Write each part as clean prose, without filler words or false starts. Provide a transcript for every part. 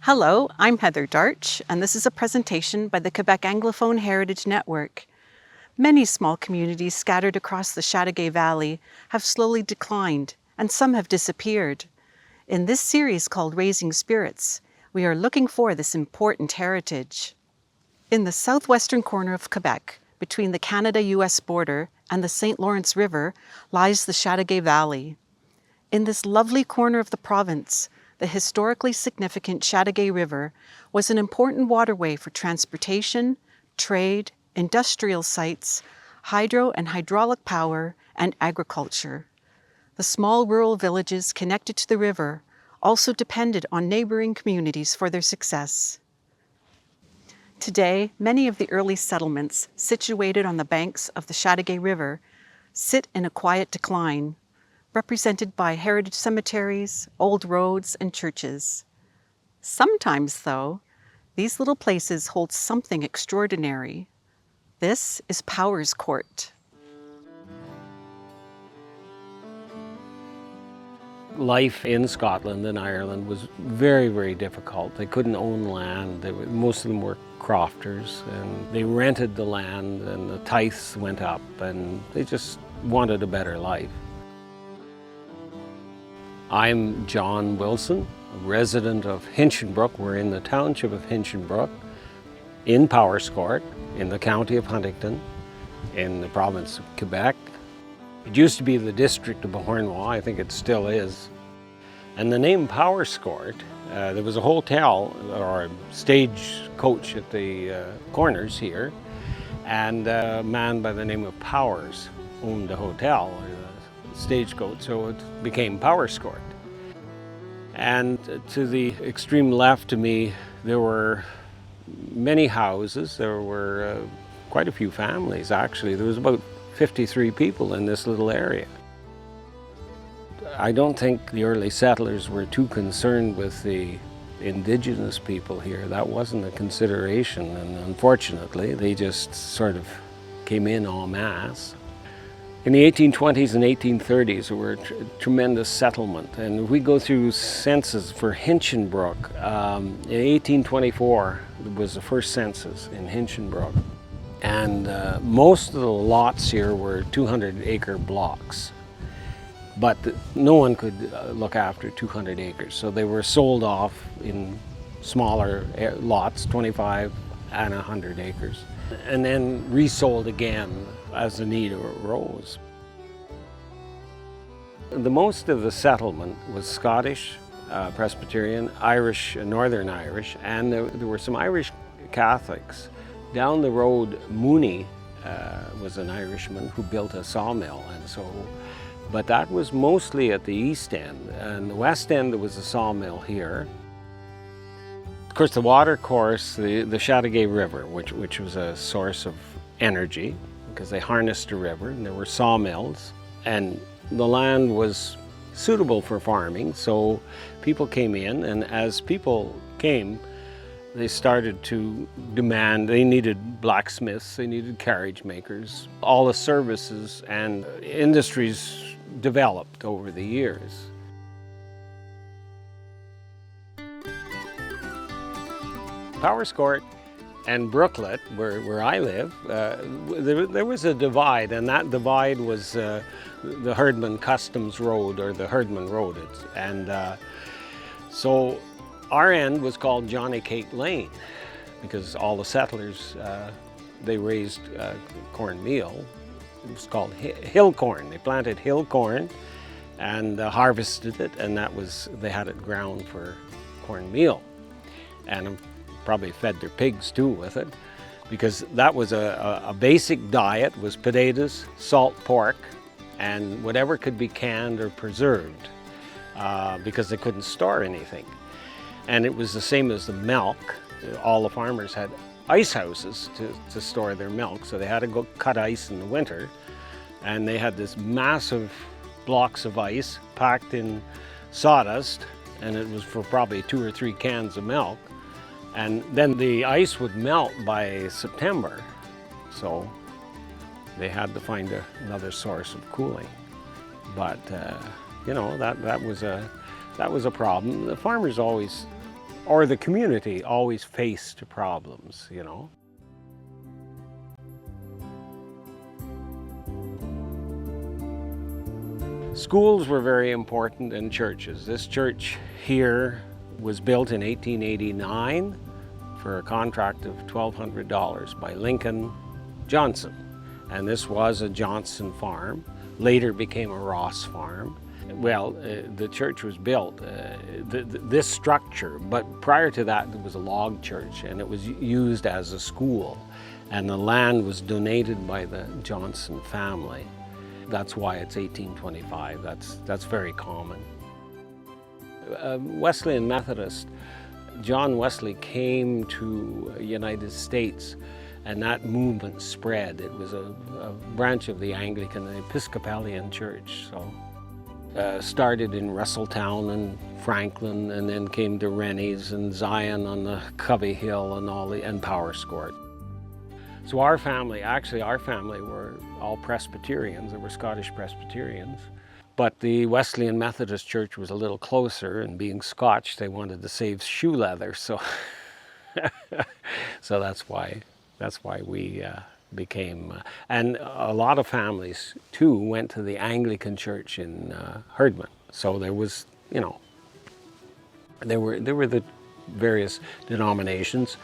Hello, I'm Heather Darch, and this is a presentation by the Quebec Anglophone Heritage Network. Many small communities scattered across the Châteauguay Valley have slowly declined, and some have disappeared. In this series called Raising Spirits, we are looking for this important heritage. In the southwestern corner of Quebec, between the Canada-US border and the St. Lawrence River, lies the Châteauguay Valley. In this lovely corner of the province, the historically significant Châteauguay River was an important waterway for transportation, trade, industrial sites, hydro and hydraulic power, and agriculture. The small rural villages connected to the river also depended on neighboring communities for their success. Today, many of the early settlements situated on the banks of the Châteauguay River sit in a quiet decline, represented by heritage cemeteries, old roads, and churches. Sometimes, though, these little places hold something extraordinary. This is Powerscourt. Life in Scotland and Ireland was very, very difficult. They couldn't own land. Most of them were crofters, and they rented the land, and the tithes went up, and they just wanted a better life. I'm John Wilson, a resident of Hinchinbrooke. We're in the township of Hinchinbrooke, in Powerscourt, in the county of Huntington, in the province of Quebec. It used to be the district of Beauharnois. I think it still is. And the name Powerscourt, there was a hotel or a stage coach at the corners here, and a man by the name of Powers owned the hotel, stagecoach, so it became Powerscourt. And to the extreme left of me, there were many houses. There were quite a few families, actually. There was about 53 people in this little area. I don't think the early settlers were too concerned with the indigenous people here. That wasn't a consideration, and unfortunately, they just sort of came in en masse. In the 1820s and 1830s, there were tremendous settlement. And if we go through census for Hinchinbrooke, in 1824 was the first census in Hinchinbrooke. And most of the lots here were 200-acre blocks. But no one could look after 200 acres. So they were sold off in smaller lots, 25 and 100 acres, and then resold again as the need arose. The most of the settlement was Scottish, Presbyterian, Irish, Northern Irish, and there were some Irish Catholics. Down the road, Mooney was an Irishman who built a sawmill, but that was mostly at the east end. And the west end, there was a sawmill here. Of course, the water course, the Châteauguay River, which was a source of energy, because they harnessed the river, and there were sawmills, and the land was suitable for farming, so people came in, and as people came, they started to demand, they needed blacksmiths, they needed carriage makers. All the services and industries developed over the years. Powerscourt and Brooklet, where I live, there was a divide, and that divide was the Herdman Customs Road, or the Herdman Road. So our end was called Johnny Cake Lane, because all the settlers, they raised cornmeal. It was called hill corn. They planted hill corn and harvested it, and they had it ground for cornmeal. And probably fed their pigs too with it, because that was a basic diet, was potatoes, salt pork, and whatever could be canned or preserved, because they couldn't store anything. And it was the same as the milk. All the farmers had ice houses to store their milk, so they had to go cut ice in the winter, and they had this massive blocks of ice packed in sawdust, and it was for probably 2 or 3 cans of milk. And then the ice would melt by September, so they had to find another source of cooling. But you know, that was a problem. The farmers always or the community always faced problems, you know. Schools were very important, and churches. This church here was built in 1889 for a contract of $1,200 by Lincoln Johnson. And this was a Johnson farm, later became a Ross farm. Well, the church was built, this structure, but prior to that there was a log church, and it was used as a school, and the land was donated by the Johnson family. That's why it's 1825. That's very common. Wesleyan Methodist, John Wesley came to the United States, and that movement spread. It was a branch of the Anglican and Episcopalian Church. So started in Russelltown and Franklin, and then came to Rennie's and Zion on the Covey Hill and Powerscourt. So our family were all Presbyterians. They were Scottish Presbyterians. But the Wesleyan Methodist Church was a little closer, and being Scotch, they wanted to save shoe leather. So, so that's why we became. And a lot of families too went to the Anglican Church in Herdman. So there was, you know, there were the various denominations.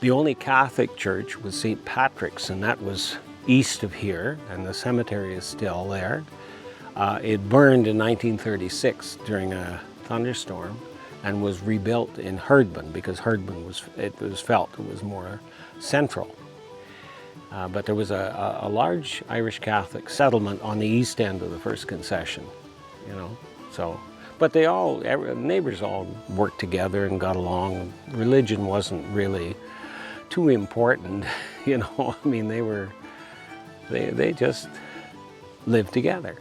The only Catholic church was St. Patrick's, and that was east of here, and the cemetery is still there. It burned in 1936 during a thunderstorm and was rebuilt in Herdman because Herdman was felt it was more central. But there was a large Irish Catholic settlement on the east end of the First Concession, you know. So, but neighbors all worked together and got along. Religion wasn't really too important, you know. I mean, they just lived together.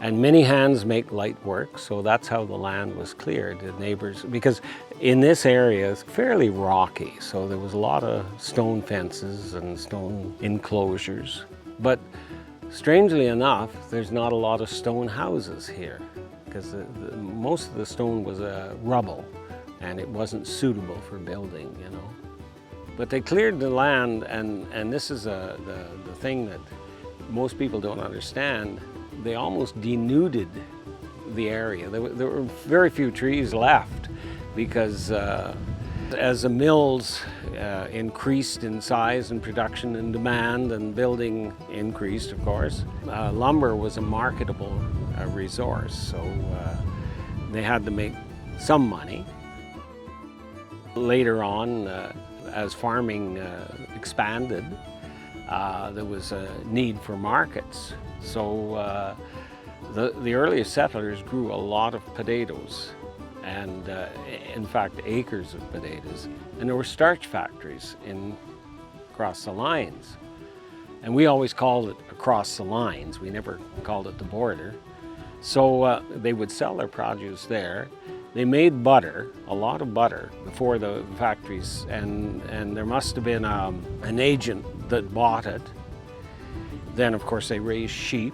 And many hands make light work, so that's how the land was cleared. The neighbors, because in this area it's fairly rocky, so there was a lot of stone fences and stone enclosures. But strangely enough, there's not a lot of stone houses here, because most of the stone was rubble, and it wasn't suitable for building, you know. But they cleared the land, and this is the thing that most people don't understand. They almost denuded the area. There were very few trees left because as the mills increased in size and production and demand, and building increased, of course, lumber was a marketable resource, so they had to make some money. Later on, as farming expanded, there was a need for markets. So the earliest settlers grew a lot of potatoes, and in fact acres of potatoes. And there were starch factories across the lines. And we always called it across the lines. We never called it the border. So they would sell their produce there. They made butter, a lot of butter, before the factories, and there must have been an agent that bought it. Then, of course, they raised sheep.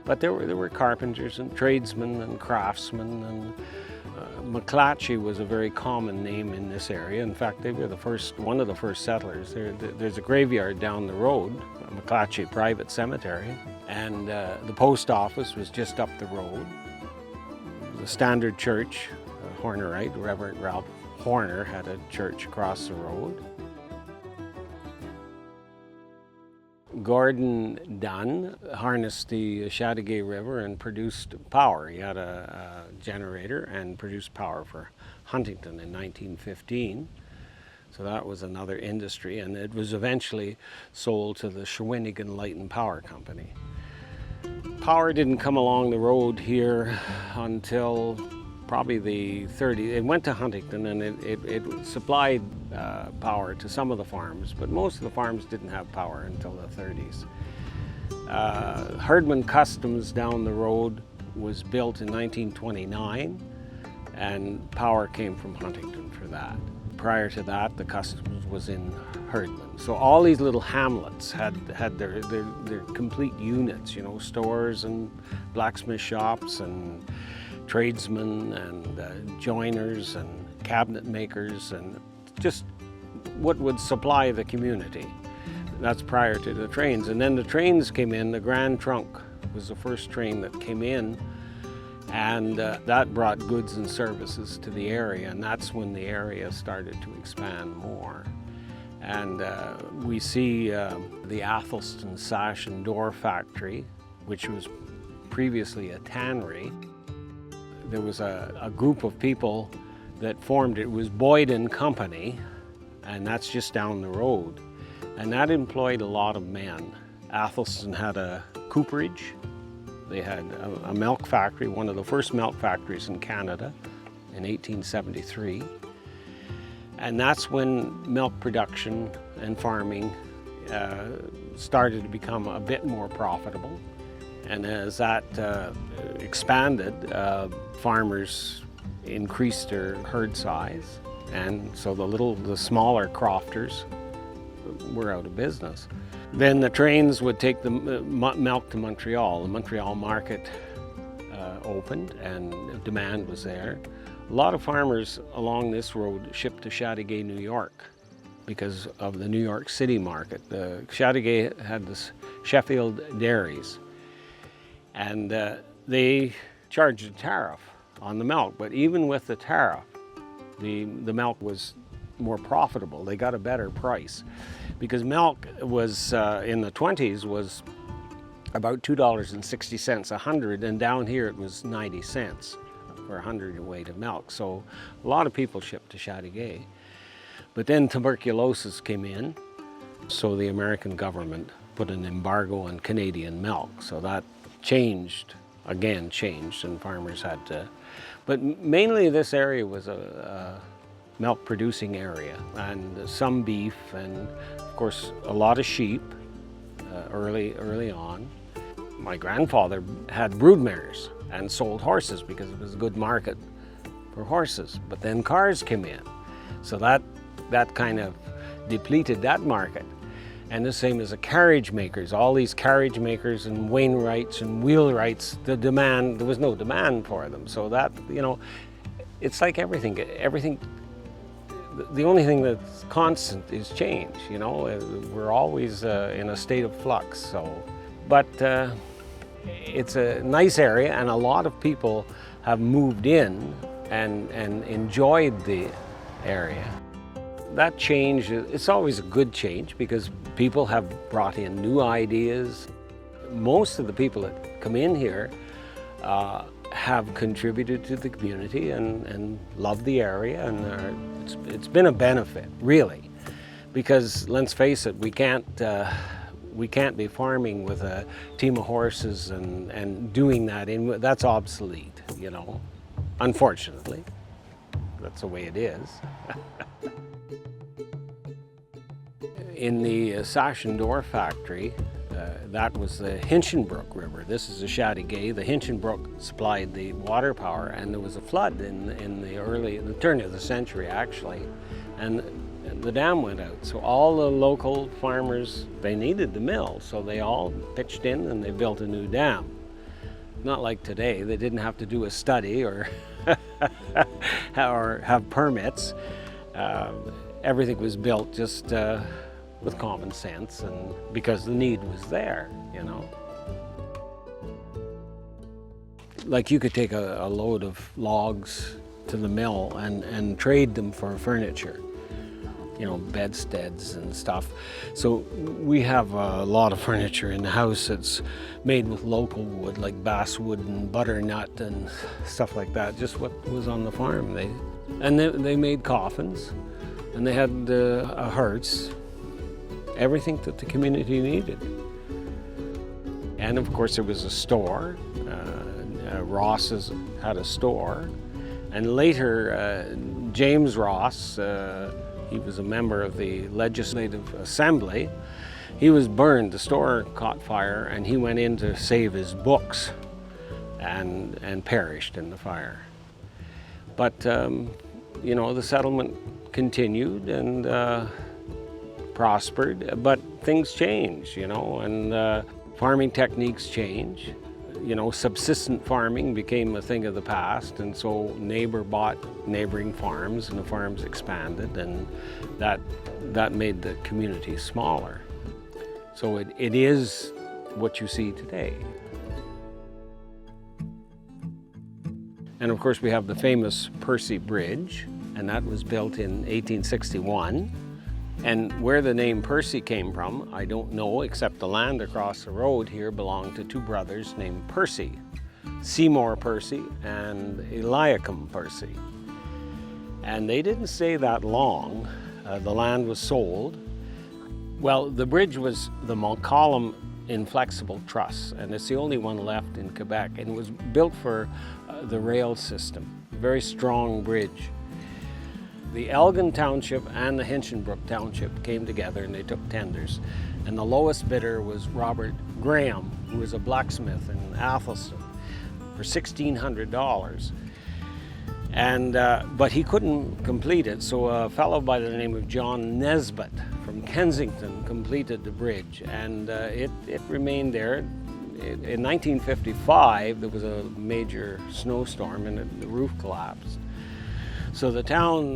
But there were carpenters and tradesmen and craftsmen, and McClatchy was a very common name in this area. In fact, they were one of the first settlers. There's a graveyard down the road, a McClatchy private cemetery, and the post office was just up the road. The Standard Church, Hornerite, Reverend Ralph Horner, had a church across the road. Gordon Dunn harnessed the Châteauguay River and produced power. He had a generator and produced power for Huntington in 1915. So that was another industry, and it was eventually sold to the Shawinigan Light and Power Company. Power didn't come along the road here until probably the 30s. It went to Huntington, and it supplied power to some of the farms, but most of the farms didn't have power until the 30s. Herdman Customs down the road was built in 1929, and power came from Huntington for that. Prior to that, the Customs was in Herdman. So all these little hamlets had their complete units, you know, stores and blacksmith shops and tradesmen and joiners and cabinet makers and just what would supply the community. That's prior to the trains. And then the trains came in. The Grand Trunk was the first train that came in, and that brought goods and services to the area, and that's when the area started to expand more. And we see the Athelston Sash and Door Factory, which was previously a tannery. There was a group of people that formed it. It was Boyd and Company, and that's just down the road. And that employed a lot of men. Athelston had a cooperage. They had a milk factory, one of the first milk factories in Canada in 1873. And that's when milk production and farming started to become a bit more profitable. And as that expanded, farmers increased their herd size. And so the smaller crofters were out of business. Then the trains would take the milk to Montreal. The Montreal market opened and demand was there. A lot of farmers along this road shipped to Châteauguay, New York because of the New York City market. The Châteauguay had this Sheffield dairies, and they charged a tariff on the milk, but even with the tariff, the milk was more profitable. They got a better price because milk was in the 20s was about $2.60 a hundred, and down here it was 90 cents for a hundredweight of milk. So a lot of people shipped to Châteauguay. But then tuberculosis came in, so the American government put an embargo on Canadian milk. So that changed, and farmers had to. But mainly this area was a milk producing area, and some beef, and of course a lot of sheep early on. My grandfather had broodmares and sold horses because it was a good market for horses. But then cars came in, so that kind of depleted that market. And the same as the carriage makers, all these carriage makers and Wainwrights and wheelwrights, there was no demand for them. So that, it's like everything, the only thing that's constant is change, We're always in a state of flux, so. But it's a nice area, and a lot of people have moved in and enjoyed the area. That change, it's always a good change because people have brought in new ideas. Most of the people that come in here have contributed to the community and love the area, and it's been a benefit, really, because let's face it, we can't be farming with a team of horses and doing that. That's obsolete, Unfortunately, that's the way it is. In the Sash and Door Factory, that was the Hinchinbrooke River. This is the Châteauguay. The Hinchinbrooke supplied the water power, and there was a flood in the turn of the century, actually, and the dam went out. So all the local farmers, they needed the mill, so they all pitched in and they built a new dam. Not like today, they didn't have to do a study or or have permits. Everything was built just with common sense, and because the need was there, Like you could take a load of logs to the mill and trade them for furniture, bedsteads and stuff. So we have a lot of furniture in the house that's made with local wood, like basswood and butternut and stuff like that, just what was on the farm. They made coffins, and they had a hearse, everything that the community needed. And of course there was a store. Ross's had a store, and later James Ross, he was a member of the Legislative Assembly. He was burned, the store caught fire, and he went in to save his books and perished in the fire. But the settlement continued and prospered, but things change, and farming techniques change. you know, subsistent farming became a thing of the past, and so neighbor bought neighboring farms, and the farms expanded, and that made the community smaller. So it is what you see today. And of course we have the famous Percy Bridge, and that was built in 1861. And where the name Percy came from, I don't know, except the land across the road here belonged to two brothers named Percy, Seymour Percy and Eliakim Percy. And they didn't stay that long. The land was sold. Well, the bridge was the Montcalm Inflexible Truss, and it's the only one left in Quebec, and it was built for the rail system, a very strong bridge. The Elgin Township and the Hinchinbrooke Township came together and they took tenders, and the lowest bidder was Robert Graham, who was a blacksmith in Athelston, for $1,600. And but he couldn't complete it, so a fellow by the name of John Nesbitt from Kensington completed the bridge, and it remained there. In 1955, there was a major snowstorm and the roof collapsed. So the town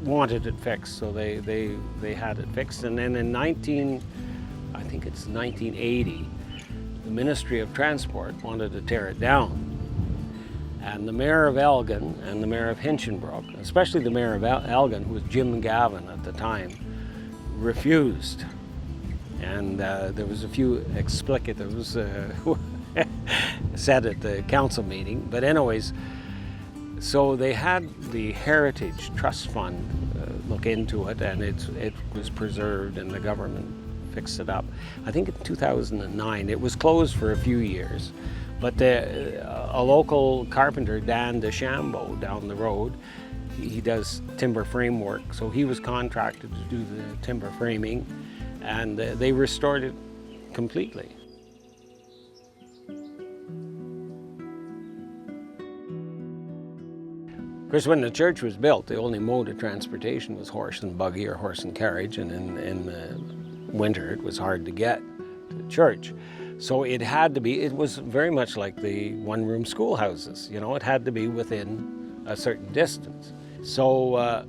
wanted it fixed, so they had it fixed. And then in I think it's 1980, the Ministry of Transport wanted to tear it down. And the mayor of Elgin and the mayor of Hinchinbrooke, especially the mayor of Elgin, who was Jim Gavin at the time, refused. And there was a few explicatives said at the council meeting. But anyways, so they had the Heritage Trust Fund look into it, and it was preserved, and the government fixed it up. I think in 2009, it was closed for a few years, but a local carpenter, Dan DeChambeau, down the road, he does timber frame work, so he was contracted to do the timber framing, and they restored it completely. Of course, when the church was built, the only mode of transportation was horse and buggy or horse and carriage, and in the winter it was hard to get to the church. So it had to be, it was very much like the one-room schoolhouses, you know, it had to be within a certain distance. So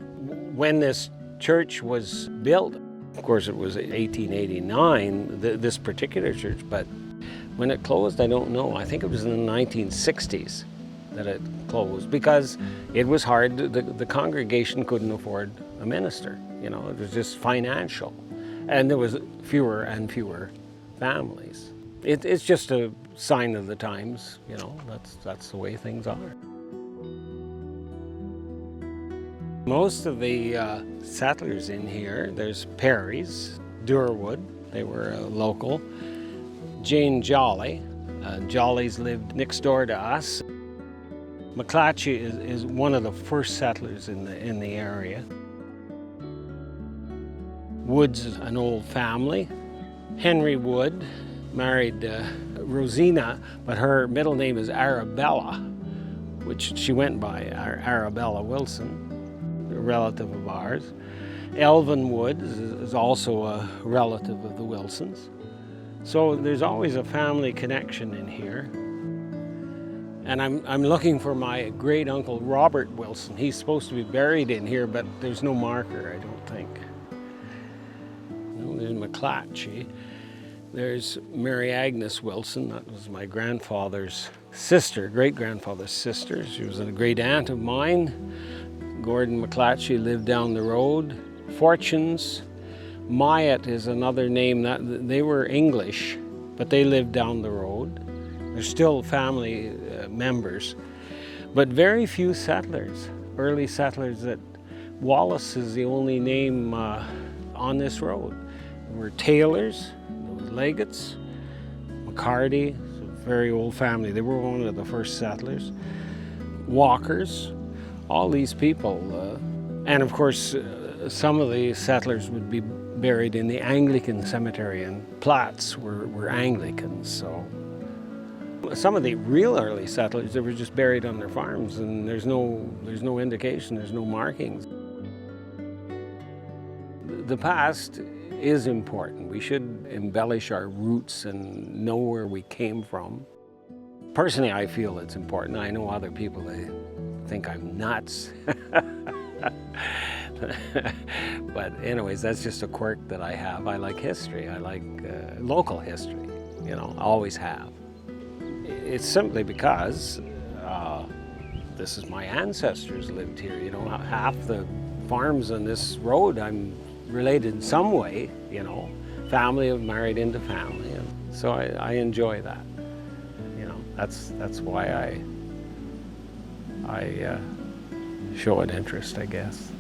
when this church was built, of course it was 1889, this particular church, but when it closed, I don't know, I think it was in the 1960s. That it closed because it was hard. The congregation couldn't afford a minister. You know, it was just financial, and there was fewer and fewer families. It's just a sign of the times. You know, that's the way things are. Most of the settlers in here, there's Perrys, Durwood. They were local. Jane Jolly. Jollies lived next door to us. McClatchy is one of the first settlers in the area. Wood's an old family. Henry Wood married Rosina, but her middle name is Arabella, which she went by Arabella Wilson, a relative of ours. Elvin Wood is also a relative of the Wilsons. So there's always a family connection in here. And I'm looking for my great uncle Robert Wilson. He's supposed to be buried in here, but there's no marker, I don't think. No, there's McClatchy. There's Mary Agnes Wilson. That was my grandfather's sister, great-grandfather's sister. She was a great aunt of mine. Gordon McClatchy lived down the road. Fortunes. Myatt is another name. That they were English, but they lived down the road. They're still family members, but very few settlers, early settlers. That Wallace is the only name on this road. There were Taylors, there was Legates, McCarty, it's a very old family. They were one of the first settlers. Walkers, all these people. And of course, some of the settlers would be buried in the Anglican cemetery, and Platts were Anglicans, so. Some of the real early settlers, they were just buried on their farms, and there's no indication, there's no markings. The past is important. We should embellish our roots and know where we came from. Personally, I feel it's important. I know other people, they think I'm nuts. But anyways, that's just a quirk that I have. I like history. I like local history, you know, always have. It's simply because this is my ancestors lived here. You know, half the farms on this road I'm related in some way, you know. Family have married into family, and so I enjoy that. You know, that's why I show an interest, I guess.